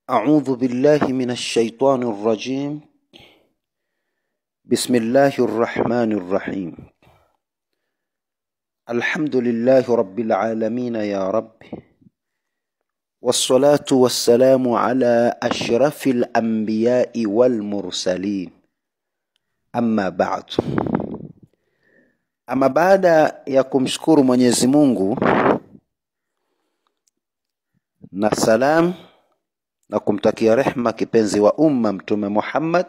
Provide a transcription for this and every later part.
أعوذ بالله من الشيطان الرجيم. بسم الله الرحمن الرحيم. الحمد لله رب العالمين يا رب، والصلاة والسلام على أشرف الأنبياء والمرسلين، أما بعد. Ama baada ya kumshukuru Mwenyezi Mungu na salam na kumtakia rehma kipenzi wa umma Mtume Muhammad,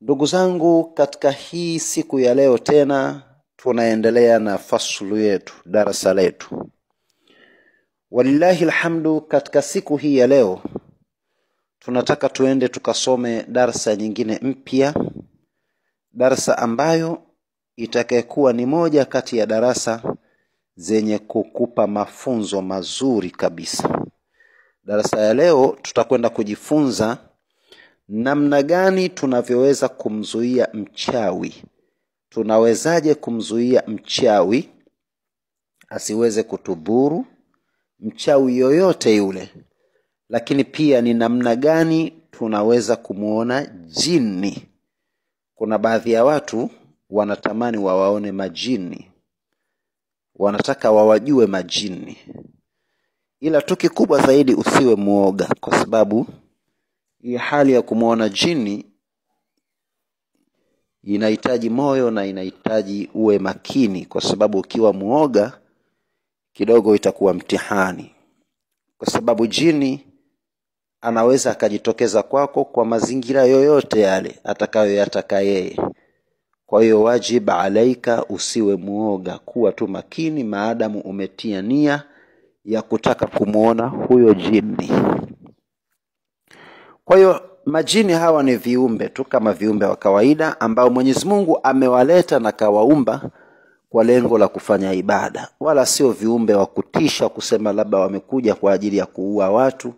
ndugu zangu, katika hii siku ya leo tena tunaendelea na faslu yetu, darasa letu. Walillahi alhamdu. Katika siku hii ya leo tunataka tuende tukasome darasa nyingine mpya, darasa ambayo itakayekuwa ni moja kati ya darasa zenye kukupa mafunzo mazuri kabisa. Darasa ya leo tutakwenda kujifunza namna gani tunavyoweza kumzuia mchawi. Tunawezaje kumzuia mchawi asiweze kutudhuru, mchawi yoyote yule. Lakini pia ni namna gani tunaweza kumuona jini. Kuna baadhi ya watu wanatamani wawaone majini, wanataka wawajue majini. Ila tukikubwa zaidi usiwe muoga, kwa sababu hii hali ya kumuona jini inahitaji moyo na inahitaji uwe makini, kwa sababu ukiwa muoga kidogo itakuwa mtihani. Kwa sababu jini anaweza akajitokeza kwako kwa mazingira yoyote yale atakayoyataka yeye. Kwa hiyo wajibu alaika usiwe muoga, kuwa tu makini maadamu umetia nia ya kutaka kumuona huyo jini. Kwa hiyo majini hawa ni viumbe tu kama viumbe wa kawaida ambao Mwenyezi Mungu amewaleta na kawaumba kwa lengo la kufanya ibada. Wala sio viumbe wa kutisha kusema labda wamekuja kwa ajili ya kuua watu,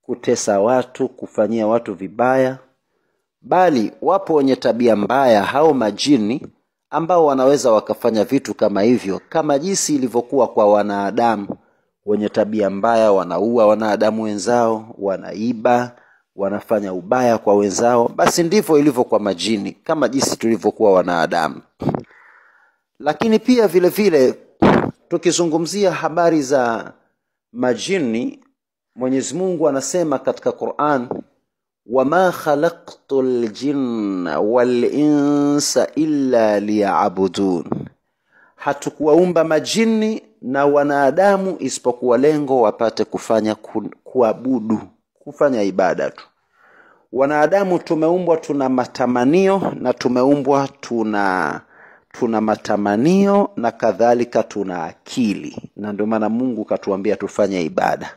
kutesa watu, kufanyia watu vibaya. Bali wapo wenye tabia mbaya hao majini ambao wanaweza wakafanya vitu kama hivyo, kama jinsi ilivyokuwa kwa wanadamu wenye tabia mbaya, wanaua wanadamu wenzao, wanaiba, wanafanya ubaya kwa wenzao. Basi ndivyo ilivyo kwa majini, kama jinsi tulivyokuwa wanadamu. Lakini pia vile vile tukizungumzia habari za majini, Mwenyezi Mungu anasema katika Qur'an, wama khalaqtul jinna wal insa illa liya'budun. Hatukuwaumba majini na wanadamu isipokuwa lengo wapate kufanya kuabudu, kufanya ibada tu. Wanadamu tumeumbwa tuna matamanio, na tumeumbwa tuna matamanio na kadhalika tuna akili, na ndio maana Mungu katuambia tufanye ibada.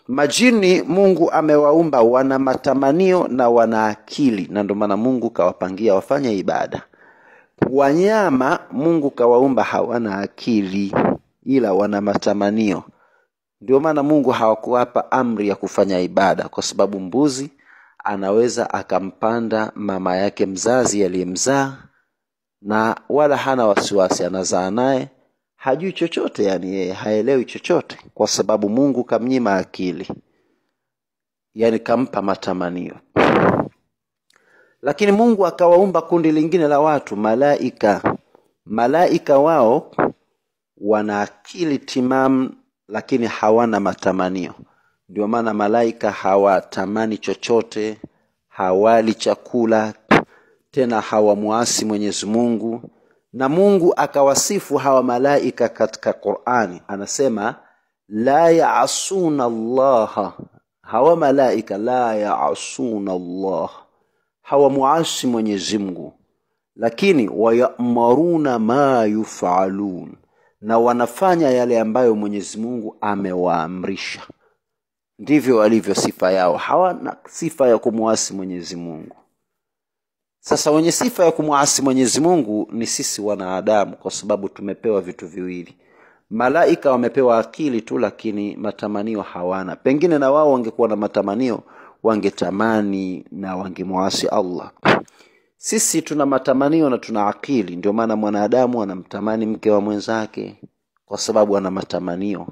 Majini Mungu amewaumba wana matamanio na wana akili, na ndio maana Mungu kawapangia wafanye ibada. Wanyama Mungu kawaumba hawana akili ila wana matamanio. Ndio maana Mungu hawakuwapa amri ya kufanya ibada, kwa sababu mbuzi anaweza akampanda mama yake mzazi aliyemzaa na wala hana wasiwasi, anazaa naye hajui chochote, yani yeye haelewi chochote, kwa sababu Mungu kamnyima akili, yani kampa matamanio. Lakini Mungu akawaumba kundi lingine la watu, malaika. Malaika wao wana akili timamu lakini hawana matamanio. Ndio maana malaika hawatamani chochote, hawali chakula, tena hawamuasi Mwenyezi Mungu. Na Mungu akawasifu hawa malaika katika Qur'ani, anasema la ya'asuna Allah. Hawa malaika la ya'asuna Allah, hawamuasi Mwenyezi Mungu, lakini wayamaruna ma yuf'alun, na wanafanya yale ambayo Mwenyezi Mungu amewaamrisha. Ndivyo walivyo sifa yao, hawana sifa ya kumuasi Mwenyezi Mungu. Sasa wenye sifa ya kumuasi Mwenyezi Mungu ni sisi wanadamu, kwa sababu tumepewa vitu viwili. Malaika wamepewa akili tu, lakini matamanio hawana. Pengine na wao wangekuwa na matamanio wangetamani na wangemuasi Allah. Sisi tuna matamanio na tuna akili. Ndio maana mwanadamu anamtamani mke wa mwenzake, kwa sababu ana matamanio.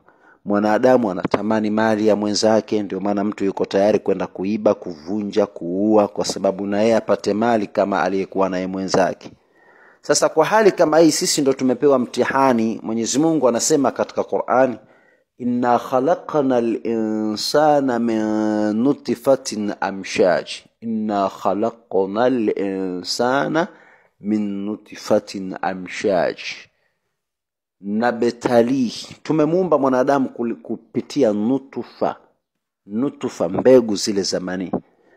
Mwanadamu anatamani mali ya mwenzake, ndio maana mtu yuko tayari kwenda kuiba, kuvunja, kuua kwa sababu na yeye apate mali kama aliyekuwa naye mwenzake. Sasa kwa hali kama hii sisi ndo tumepewa mtihani. Mwenyezi Mungu anasema katika Qur'ani, inna khalaqnal insana min nutfatin amshaj. Inna khalaqnal insana min nutfatin amshaj nabtalihi, tumemuumba mwanadamu kupitia nutufa mbegu zile zamani.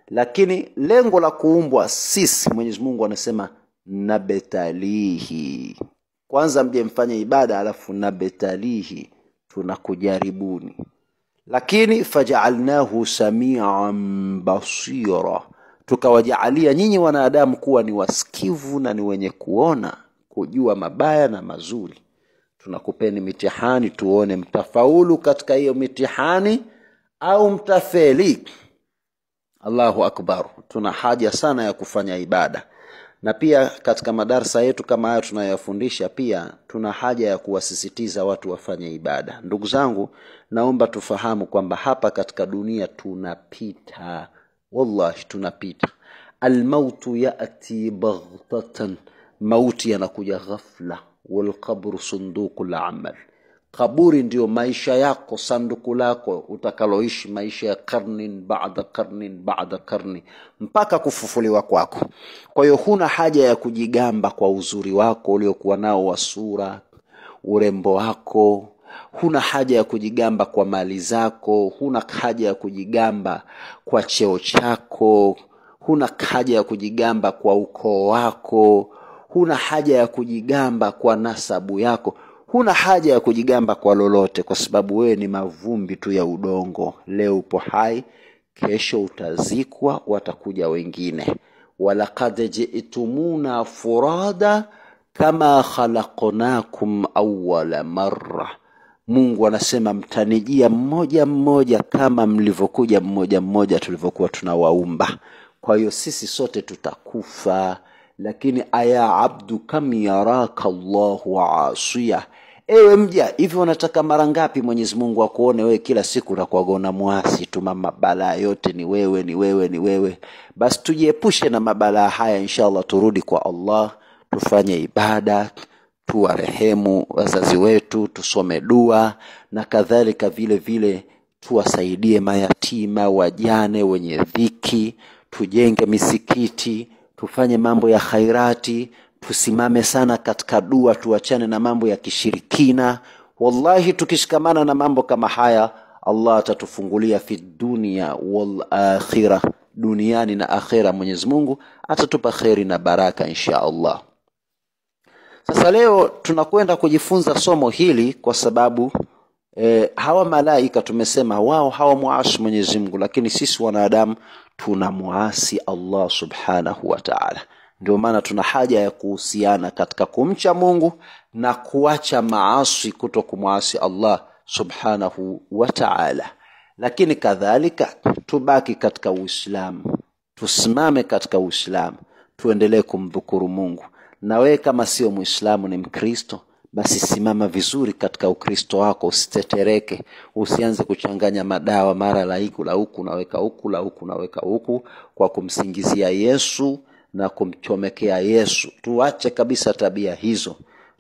Lakini lengo la kuumbwa sisi, Mwenyezi Mungu anasema nabtalihi, kwanza mje mfanye ibada, alafu nabtalihi, tunakujaribuni. Lakini faja'alnahu sami'an basira, tukawajaalia nyinyi wanadamu kuwa ni wasikivu na ni wenye kuona, kujua mabaya na mazuri. Tunakupeni mitihani tuone mtafaulu katika hiyo mitihani au mtafeli. Allahu akbar. Tuna haja sana ya kufanya ibada. Na pia katika madarasa yetu kama haya tunayofundisha, pia tuna haja ya kuwasisitiza watu wafanye ibada. Ndugu zangu, naomba tufahamu kwamba hapa katika dunia tunapita. Wallahi tunapita. Al-mautu ya'ti baghtatan, mauti yanakuja ghafla. Wal qabru sunduqul amal, kaburi ndio maisha yako, sanduku lako utakaloishi maisha ya karnin baada karni mpaka kufufuliwa kwako. Kwa hiyo huna haja ya kujigamba kwa uzuri wako uliokuwa nao wa sura, urembo wako. Huna haja ya kujigamba kwa mali zako, huna haja ya kujigamba kwa cheo chako, huna haja ya kujigamba kwa ukoo wako, huna haja ya kujigamba kwa nasabu yako, huna haja ya kujigamba kwa lolote, kwa sababu wewe ni mavumbi tu ya udongo. Leo upo hai, kesho utazikwa, watakuja wengine. Walaqad ji'tumuna furada kama khalaqnakum awwala marra, Mungu anasema mtanijia mmoja mmoja kama mlivyokuja mmoja mmoja tulivyokuwa tunawaumba. Kwa hiyo sisi sote tutakufa. Lakini aya abdu kam yaraka Allahu asiya, ewe mja, hivi unataka mara ngapi Mwenyezi Mungu akuone wewe kila siku na kuagona muasi tu, mabala yote ni wewe. Basi tujiepushe na mabala haya inshallah, turudi kwa Allah, tufanye ibada, tuwarehemu wazazi wetu, tusome dua na kadhalika. Vile vile tuwasaidie mayatima, wajane, wenye dhiki, tujenge misikiti, tufanye mambo ya khairati, tusimame sana katika dua, tuachane na mambo ya kishirikina. Wallahi tukishikamana na mambo kama haya, Allah atatufungulia fi dunia wal akhirah, duniani na akhira. Mwenyezi Mungu atatupa khairi na baraka insha Allah. Sasa leo tunakwenda kujifunza somo hili kwa sababu hawa malaika tumesema wao hawamuasi Mwenyezi Mungu, lakini sisi wanadamu tunamuasi Allah subhanahu wa ta'ala. Ndio maana tuna haja ya kuhusiana katika kumcha Mungu na kuacha maasi, kutokumuasi Allah subhanahu wa ta'ala. Lakini kadhalika tubaki katika Uislamu, tusimame katika Uislamu, tuendelee kumdhukuru Mungu. Na wewe kama sio Muislamu ni Mkristo, basi simama vizuri katika Ukristo wako, usitetereke, usianze kuchanganya madawa, mara la huku naweka huku, la huku naweka huku, kwa kumsingizia Yesu na kumchomekea Yesu. Tuache kabisa tabia hizo,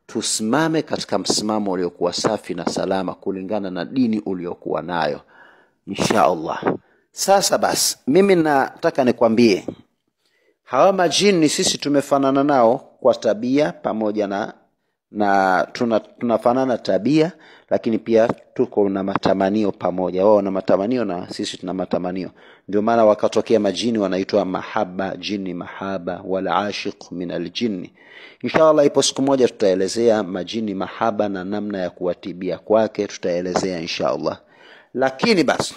tusimame katika msimamo uliokuwa safi na salama kulingana na dini uliokuwa nayo insha Allah. Sasa basi mimi nataka nikwambie, hawa majini sisi tumefanana nao kwa tabia, pamoja na tunafanana tabia, lakini pia tuko na matamanio pamoja. Wao na matamanio na sisi tuna matamanio. Ndio maana wakatokea majini wanaitwa mahaba, jini mahaba, wala ashiq min aljinni. Inshallah ipo siku moja tutaelezea majini mahaba na namna ya kuwatibia kwake, tutaelezea inshallah. Lakini basi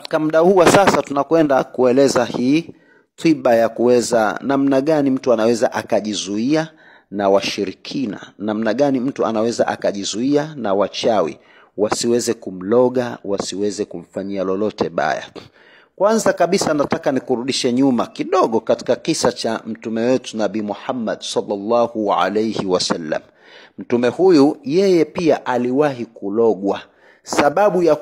kama muda huu sasa tunakwenda kueleza hii tiba ya kuweza namna gani mtu anaweza akajizuia na washirikina, namna gani mtu anaweza akajizuia na wachawi wasiweze kumloga, wasiweze kumfanyia lolote baya. Kwanza kabisa nataka nikurudishe nyuma kidogo katika kisa cha mtume wetu Nabii Muhammad sallallahu alayhi wasallam. Mtume huyu yeye pia aliwahi kulogwa sababu ya